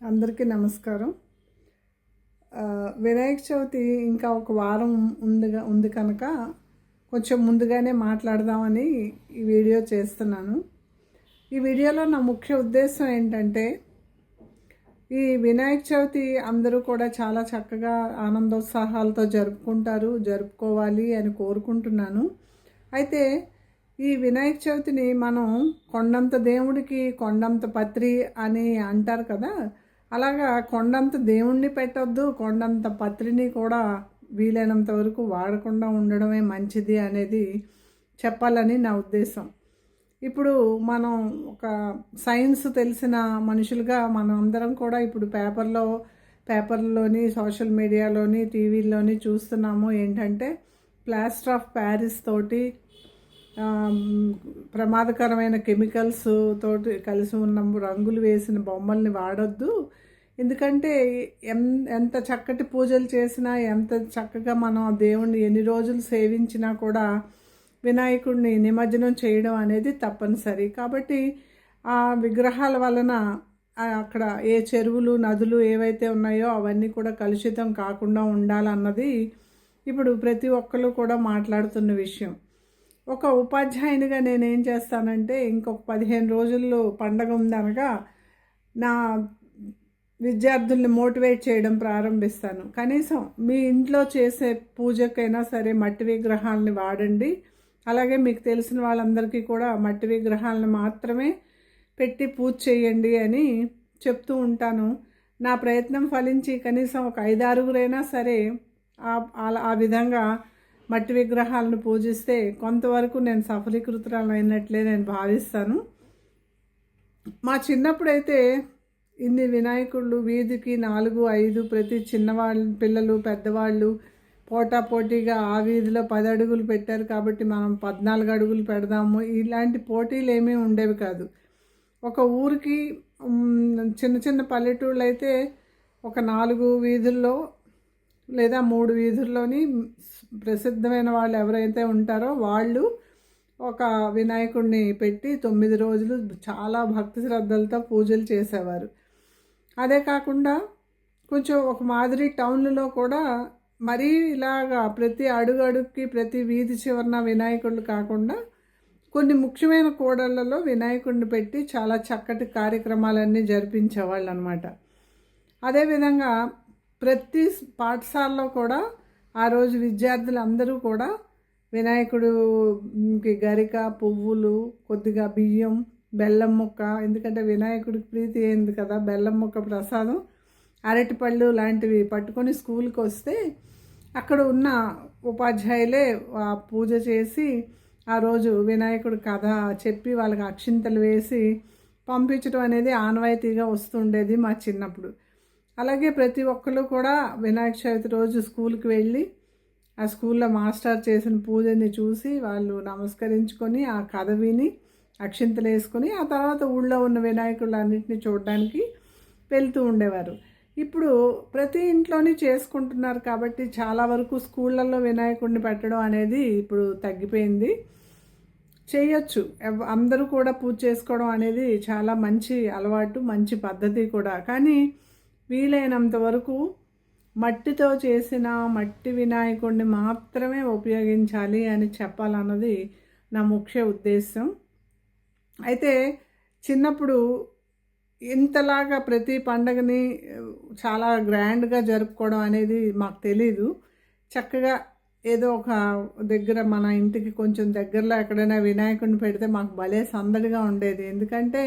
అందరికీ నమస్కారం. వినాయక చవితి ఇంకా ఒక వారం ఉంది కనుక కొంచెం ముందుగానే మాట్లాడదామని ఈ వీడియో చేస్తున్నాను. ఈ వీడియోలో నా ముఖ్య ఉద్దేశం ఏంటంటే, ఈ వినాయక చవితి అందరూ కూడా చాలా చక్కగా ఆనందోత్సాహాలతో జరుపుకోవాలి అని కోరుకుంటున్నాను. అయితే ఈ వినాయక చవితిని మనం కొండంత దేవుడికి కొండంత పత్రి అని అంటారు కదా. అలాగా కొండంత దేవుణ్ణి పెట్టొద్దు, కొండంత పత్రిని కూడా వీలైనంత వరకు వాడకుండా ఉండడమే మంచిది అనేది చెప్పాలని నా ఉద్దేశం. ఇప్పుడు మనం ఒక సైన్స్ తెలిసిన మనుషులుగా మనం అందరం కూడా ఇప్పుడు పేపర్లోని సోషల్ మీడియాలోని టీవీల్లోని చూస్తున్నాము. ఏంటంటే ప్లాస్టర్ ఆఫ్ ప్యారిస్ తోటి ప్రమాదకరమైన కెమికల్స్ తోటి కలిసి ఉన్న రంగులు వేసిన బొమ్మల్ని వాడొద్దు. ఎందుకంటే ఎంత చక్కటి పూజలు చేసినా, ఎంత చక్కగా మనం దేవుణ్ణి ఎన్ని రోజులు సేవించినా కూడా వినాయకుడిని నిమజ్జనం చేయడం అనేది తప్పనిసరి. కాబట్టి ఆ విగ్రహాల వలన అక్కడ ఏ చెరువులు నదులు ఏవైతే ఉన్నాయో అవన్నీ కూడా కలుషితం కాకుండా ఉండాలన్నది ఇప్పుడు ప్రతి ఒక్కరు కూడా మాట్లాడుతున్న విషయం. ఒక ఉపాధ్యాయునిగా నేనేం చేస్తానంటే, ఇంకొక 15 రోజుల్లో పండగ ఉందనగా నా విద్యార్థుల్ని మోటివేట్ చేయడం ప్రారంభిస్తాను. కనీసం మీ ఇంట్లో చేసే పూజకైనా సరే మట్టి విగ్రహాలని వాడండి. అలాగే మీకు తెలిసిన వాళ్ళందరికీ కూడా మట్టి విగ్రహాలను మాత్రమే పెట్టి పూజ చేయండి అని చెప్తూ ఉంటాను. నా ప్రయత్నం ఫలించి కనీసం ఒక 5-6 సరే ఆ విధంగా మట్టి విగ్రహాలను పూజిస్తే కొంతవరకు నేను సఫలీకృతురాలైనట్లే నేను భావిస్తాను. మా చిన్నప్పుడైతే ఇన్ని వినాయకుళ్ళు వీధికి 4-5 ప్రతి పిల్లలు పెద్దవాళ్ళు పోటాపోటీగా ఆ వీధిలో 10 అడుగులు పెట్టారు కాబట్టి మనం 14 అడుగులు పెడదాము, ఇలాంటి పోటీలు ఏమీ ఉండేవి కాదు. ఒక ఊరికి చిన్న పల్లెటూళ్ళు అయితే ఒక 4 వీధుల్లో లేదా 3 వీధుల్లోని ప్రసిద్ధమైన వాళ్ళు ఎవరైతే ఉంటారో వాళ్ళు ఒక వినాయకుడిని పెట్టి 9 రోజులు చాలా భక్తి శ్రద్ధలతో పూజలు చేసేవారు. అదే కాకుండా కొంచెం ఒక మాదిరి టౌన్లలో కూడా మరీ ఇలాగా ప్రతి అడుగుకి ప్రతి వీధి చివరన వినాయకుళ్ళు కాకుండా కొన్ని ముఖ్యమైన కూడళ్లలో వినాయకుడిని పెట్టి చాలా చక్కటి కార్యక్రమాలన్నీ జరిపించేవాళ్ళు అనమాట. అదేవిధంగా ప్రతి పాఠశాలలో కూడా ఆ రోజు విద్యార్థులందరూ కూడా వినాయకుడికి గరిక, పువ్వులు, కొద్దిగా బియ్యం, బెల్లం ముక్క, ఎందుకంటే వినాయకుడికి ప్రీతి అయింది కదా బెల్లం ముక్క ప్రసాదం, అరటిపళ్ళు లాంటివి పట్టుకొని స్కూల్కి వస్తే అక్కడ ఉన్న ఉపాధ్యాయులే ఆ పూజ చేసి ఆ రోజు వినాయకుడి కథ చెప్పి వాళ్ళకి అక్షింతలు వేసి పంపించడం అనేది ఆనవాయితీగా వస్తుండేది మా చిన్నప్పుడు. అలాగే ప్రతి ఒక్కరు కూడా వినాయక చవితి రోజు స్కూల్కి వెళ్ళి ఆ స్కూల్లో మాస్టర్ చేసిన పూజని చూసి వాళ్ళు నమస్కరించుకొని ఆ కథ విని అక్షింతలు వేసుకొని ఆ తర్వాత ఊళ్ళో ఉన్న వినాయకుళ్ళన్నింటినీ చూడడానికి వెళ్తూ ఉండేవారు. ఇప్పుడు ప్రతి ఇంట్లోని చేసుకుంటున్నారు కాబట్టి చాలా వరకు స్కూళ్ళల్లో వినాయకుడిని పెట్టడం అనేది ఇప్పుడు తగ్గిపోయింది. చేయొచ్చు, అందరూ కూడా పూజ చేసుకోవడం అనేది చాలా మంచి అలవాటు, మంచి పద్ధతి కూడా. కానీ వీలైనంత వరకు మట్టితో చేసిన మట్టి వినాయకుడిని మాత్రమే ఉపయోగించాలి అని చెప్పాలన్నది నా ముఖ్య ఉద్దేశం. అయితే చిన్నప్పుడు ఇంతలాగా ప్రతి పండగని చాలా గ్రాండ్గా జరుపుకోవడం అనేది మాకు తెలీదు. చక్కగా ఏదో ఒక దగ్గర మన ఇంటికి కొంచెం దగ్గరలో ఎక్కడైనా వినాయకుడిని పెడితే మాకు భలే సందడిగా ఉండేది. ఎందుకంటే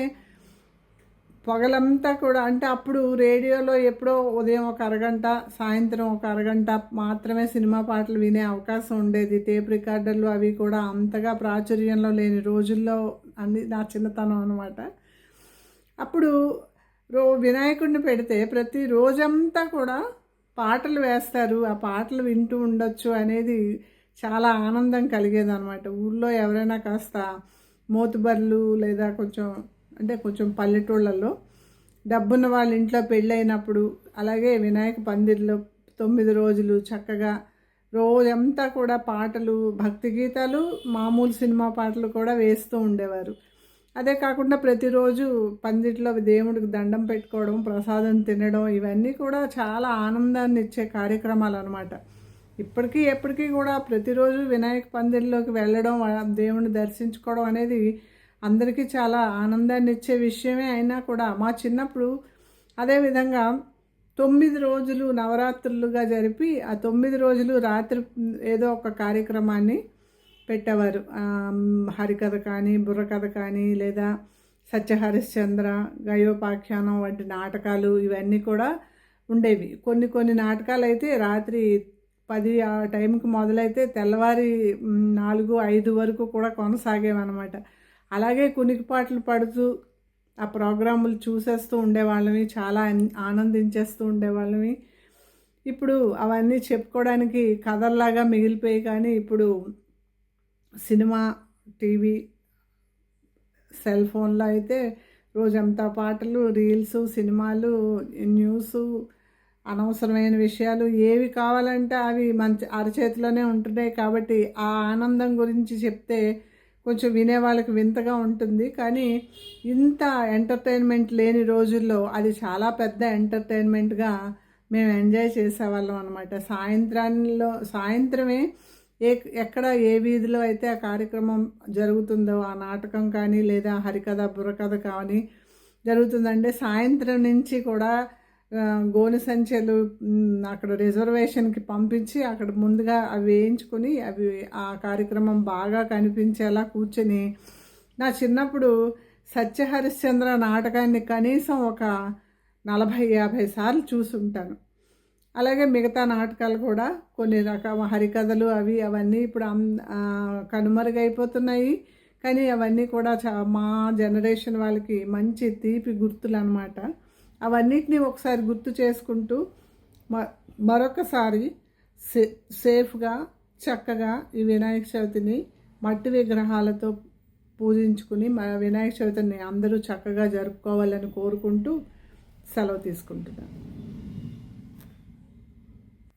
పగలంతా కూడా, అంటే అప్పుడు రేడియోలో ఎప్పుడో ఉదయం ఒక అరగంట, సాయంత్రం ఒక అరగంట మాత్రమే సినిమా పాటలు వినే అవకాశం ఉండేది. టేప్ రికార్డర్లు అవి కూడా అంతగా ప్రాచుర్యంలో లేని రోజుల్లో అన్ని నా చిన్నతనం అనమాట. అప్పుడు వినాయకుడిని పెడితే ప్రతి రోజంతా కూడా పాటలు వేస్తారు, ఆ పాటలు వింటూ ఉండొచ్చు అనేది చాలా ఆనందం కలిగేది అనమాట. ఊళ్ళో ఎవరైనా కాస్త మోతుబర్లు లేదా కొంచెం పల్లెటూళ్ళల్లో డబ్బున్న వాళ్ళ ఇంట్లో పెళ్ళైనప్పుడు, అలాగే వినాయక పందిరిలో 9 రోజులు చక్కగా రోజంతా కూడా పాటలు, భక్తి గీతాలు, మామూలు సినిమా పాటలు కూడా వేస్తూ ఉండేవారు. అదే కాకుండా ప్రతిరోజు పందిట్లో దేవుడికి దండం పెట్టుకోవడం, ప్రసాదం తినడం ఇవన్నీ కూడా చాలా ఆనందాన్ని ఇచ్చే కార్యక్రమాలు అనమాట. ఇప్పటికీ ఎప్పటికీ కూడా ప్రతిరోజు వినాయక పందిరిలోకి వెళ్ళడం, దేవుణ్ణి దర్శించుకోవడం అనేది అందరికీ చాలా ఆనందాన్ని ఇచ్చే విషయమే. అయినా కూడా మా చిన్నప్పుడు అదేవిధంగా 9 రోజులు నవరాత్రులుగా జరిపి ఆ 9 రోజులు రాత్రి ఏదో ఒక కార్యక్రమాన్ని పెట్టేవారు. హరికథ కానీ, బుర్రకథ కానీ, లేదా సత్యహరిశ్చంద్ర, గయోపాఖ్యానం వంటి నాటకాలు ఇవన్నీ కూడా ఉండేవి. కొన్ని నాటకాలు అయితే రాత్రి 10 ఆ టైంకి మొదలైతే తెల్లవారి 4, 5 వరకు కూడా కొనసాగేవన్నమాట. అలాగే కునికిపాట్లు పడుతూ ఆ ప్రోగ్రాములు చూసేస్తూ ఉండేవాళ్ళమి, చాలా ఆనందించేస్తూ ఉండేవాళ్ళమి. ఇప్పుడు అవన్నీ చెప్పుకోవడానికి కథల్లాగా మిగిలిపోయి, కానీ ఇప్పుడు సినిమా, టీవీ, సెల్ ఫోన్లో అయితే రోజంతా పాటలు, రీల్స్, సినిమాలు, న్యూసు, అనవసరమైన విషయాలు ఏవి కావాలంటే అవి మంచి అరచేతిలోనే ఉంటున్నాయి. కాబట్టి ఆ ఆనందం గురించి చెప్తే కొంచెం వినేవాళ్ళకి వింతగా ఉంటుంది. కానీ ఇంత ఎంటర్టైన్మెంట్ లేని రోజుల్లో అది చాలా పెద్ద ఎంటర్టైన్మెంట్గా మేము ఎంజాయ్ చేసేవాళ్ళం అనమాట. సాయంత్రమే ఎక్కడ ఏ వీధిలో అయితే ఆ కార్యక్రమం జరుగుతుందో, ఆ నాటకం కానీ లేదా హరికథ, బుర్రకథ కానీ జరుగుతుందంటే సాయంత్రం నుంచి కూడా గోనె సంచులు అక్కడ రిజర్వేషన్కి పంపించి అక్కడ ముందుగా అవి వేయించుకొని ఆ కార్యక్రమం బాగా కనిపించేలా కూర్చొని, నా చిన్నప్పుడు సత్యహరిశ్చంద్ర నాటకాన్ని కనీసం ఒక 40-50 సార్లు చూసుంటాను. అలాగే మిగతా నాటకాలు కూడా కొన్ని రకాల హరికథలు అవన్నీ ఇప్పుడు కనుమరుగైపోతున్నాయి. కానీ అవన్నీ కూడా మా జనరేషన్ వాళ్ళకి మంచి తీపి గుర్తులు అన్నమాట. అవన్నిటినీ ఒకసారి గుర్తు చేసుకుంటూ మరొకసారి సేఫ్గా చక్కగా ఈ వినాయక చవితిని మట్టి విగ్రహాలతో పూజించుకుని వినాయక చవితిని అందరూ చక్కగా జరుపుకోవాలని కోరుకుంటూ సెలవు తీసుకుంటున్నాను.